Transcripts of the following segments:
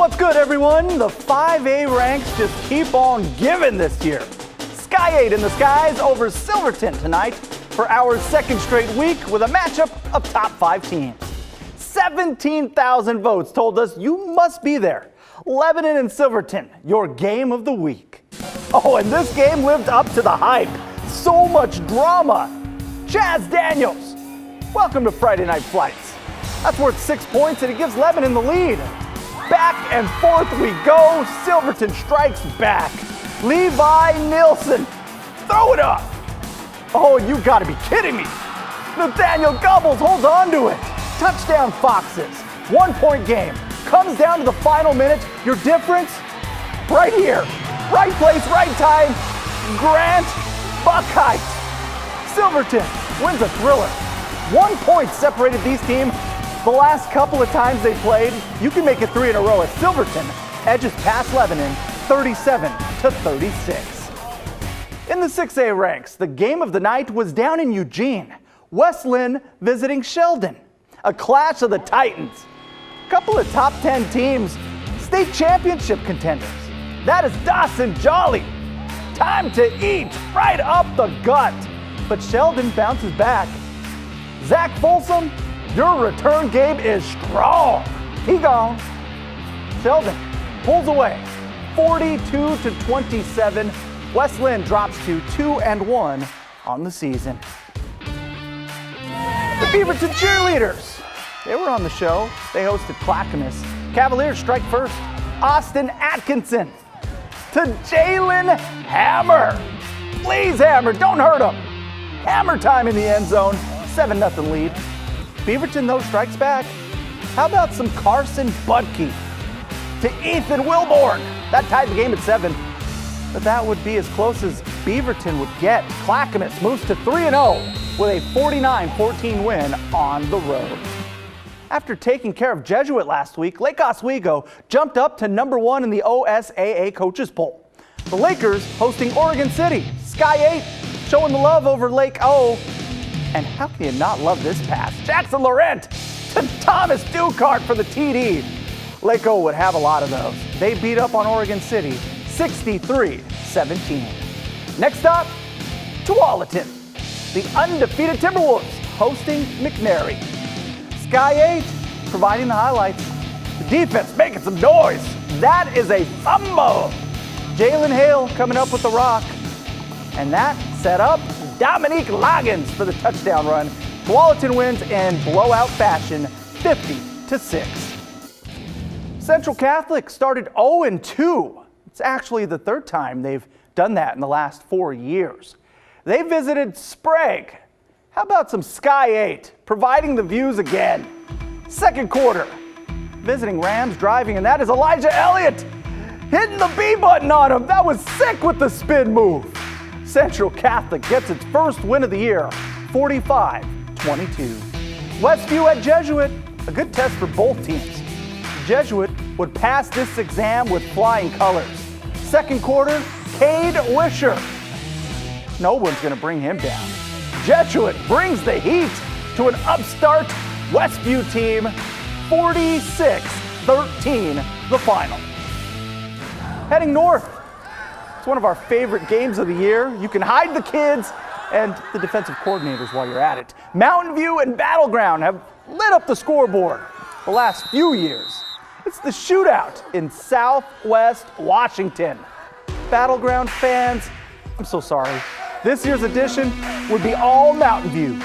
What's good, everyone? The 5A ranks just keep on giving this year. Sky 8 in the skies over Silverton tonight for our second straight week with a matchup of top 5 teams. 17,000 votes told us you must be there. Lebanon and Silverton, your game of the week. Oh, and this game lived up to the hype. So much drama. Chaz Daniels, welcome to Friday Night Flights. That's worth 6 points and it gives Lebanon the lead. Back and forth we go. Silverton strikes back. Levi Nilsson, throw it up. Oh, you gotta be kidding me. Nathaniel Gubbles holds on to it. Touchdown Foxes. 1 point game. Comes down to the final minute. Your difference? Right here. Right place, right time. Grant Buckheit. Silverton wins a thriller. 1 point separated these teams. The last couple of times they played, you can make it 3 in a row as Silverton edges past Lebanon 37-36. In the 6A ranks, the game of the night was down in Eugene. West Linn visiting Sheldon. A clash of the Titans. Couple of top 10 teams, state championship contenders. That is Dawson Jolly. Time to eat right up the gut. But Sheldon bounces back. Zach Folsom, your return game is strong. He gone. Sheldon pulls away. 42-27. West Linn drops to 2-1 on the season. The Beaverton cheerleaders. They were on the show. They hosted Clackamas. Cavaliers strike first. Austin Atkinson to Jalen Hammer. Please, Hammer, don't hurt him. Hammer time in the end zone. 7-0 lead. Beaverton, though, strikes back. How about some Carson Budke to Ethan Wilborn? That tied the game at 7. But that would be as close as Beaverton would get. Clackamas moves to 3-0 with a 49-14 win on the road. After taking care of Jesuit last week, Lake Oswego jumped up to #1 in the OSAA coaches poll. The Lakers hosting Oregon City. Sky 8 showing the love over Lake O. And how can you not love this pass? Jackson Laurent to Thomas Dukart for the TD. Lake O would have a lot of those. They beat up on Oregon City 63-17. Next up, Tualatin. The undefeated Timberwolves hosting McNary. Sky 8 providing the highlights. The defense making some noise. That is a fumble. Jalen Hale coming up with the rock. And that set up Dominique Loggins for the touchdown run. Tualatin wins in blowout fashion, 50-6. Central Catholic started 0-2. It's actually the third time they've done that in the last 4 years. They visited Sprague. How about some Sky 8 providing the views again? Second quarter, visiting Rams driving, and that is Elijah Elliott hitting the B button on him. That was sick with the spin move. Central Catholic gets its first win of the year, 45-22. Westview at Jesuit, a good test for both teams. Jesuit would pass this exam with flying colors. Second quarter, Cade Wisher. No one's going to bring him down. Jesuit brings the heat to an upstart Westview team, 46-13, the final. Heading north. It's one of our favorite games of the year. You can hide the kids and the defensive coordinators while you're at it. Mountain View and Battleground have lit up the scoreboard the last few years. It's the shootout in Southwest Washington. Battleground fans, I'm so sorry. This year's edition would be all Mountain View.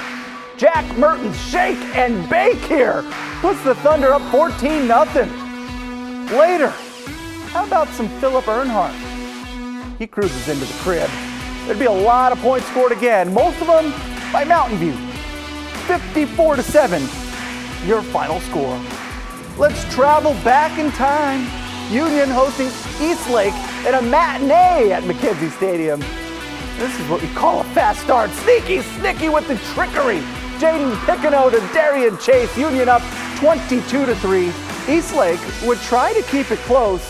Jack Merton's shake and bake here puts the Thunder up 14-0. Later, how about some Philip Earnhardt? He cruises into the crib. There'd be a lot of points scored again, most of them by Mountain View. 54-7, your final score. Let's travel back in time. Union hosting Eastlake in a matinee at McKenzie Stadium. This is what we call a fast start. Sneaky with the trickery. Jaden Piccino to Darian Chase. Union up 22-3. Eastlake would try to keep it close,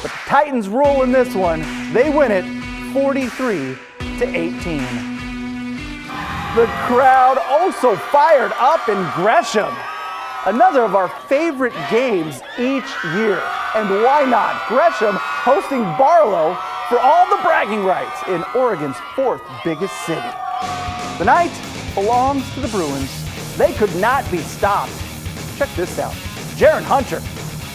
but the Titans rule in this one. They win it 43-18. The crowd also fired up in Gresham. Another of our favorite games each year. And why not? Gresham hosting Barlow for all the bragging rights in Oregon's fourth biggest city. The night belongs to the Bruins. They could not be stopped. Check this out. Jaron Hunter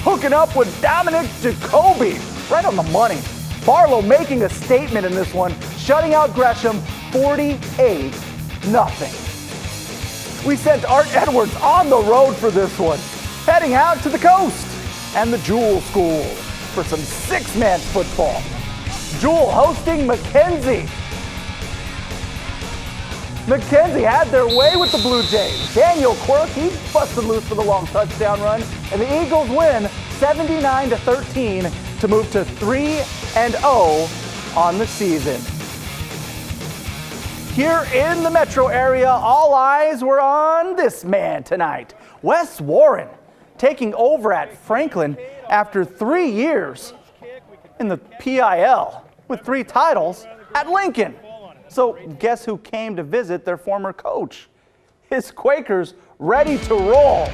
hooking up with Dominic Jacoby right on the money. Barlow making a statement in this one, shutting out Gresham 48-0. We sent Art Edwards on the road for this one, heading out to the coast and the Jewel School for some six-man football. Jewel hosting Mackenzie. Mackenzie had their way with the Blue Jays. Daniel Quirk, he busted loose for the long touchdown run, and the Eagles win 79-13 to move to 3-0 on the season. Here in the metro area, all eyes were on this man tonight. Wes Warren taking over at Franklin after 3 years in the PIL with 3 titles at Lincoln. So guess who came to visit their former coach? His Quakers ready to roll.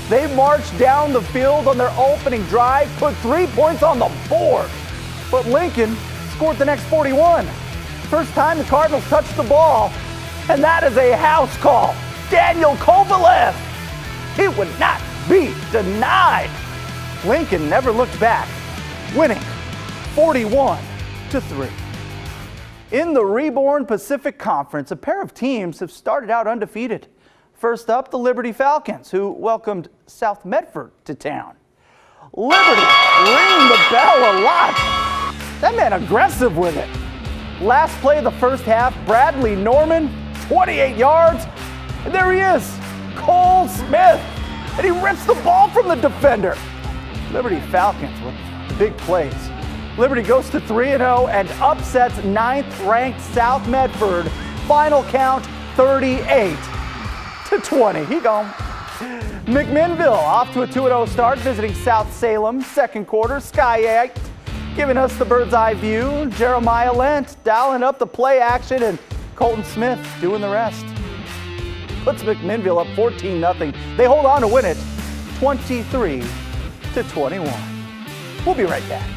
They marched down the field on their opening drive, put 3 points on the board. But Lincoln scored the next 41. First time the Cardinals touched the ball, and that is a house call. Daniel Kovalev. He would not be denied. Lincoln never looked back, winning 41-3. In the reborn Pacific Conference, a pair of teams have started out undefeated. First up, the Liberty Falcons, who welcomed South Medford to town. Liberty ringing the bell a lot. That man aggressive with it. Last play of the first half, Bradley Norman, 28 yards. And there he is, Cole Smith. And he rips the ball from the defender. Liberty Falcons with big plays. Liberty goes to 3-0 and upsets 9th-ranked South Medford. Final count 38-20. He gone. McMinnville off to a 2-0 start, visiting South Salem. Second quarter, Sky 8 giving us the bird's eye view. Jeremiah Lent dialing up the play action, and Colton Smith doing the rest. Puts McMinnville up 14-0. They hold on to win it 23-21. We'll be right back.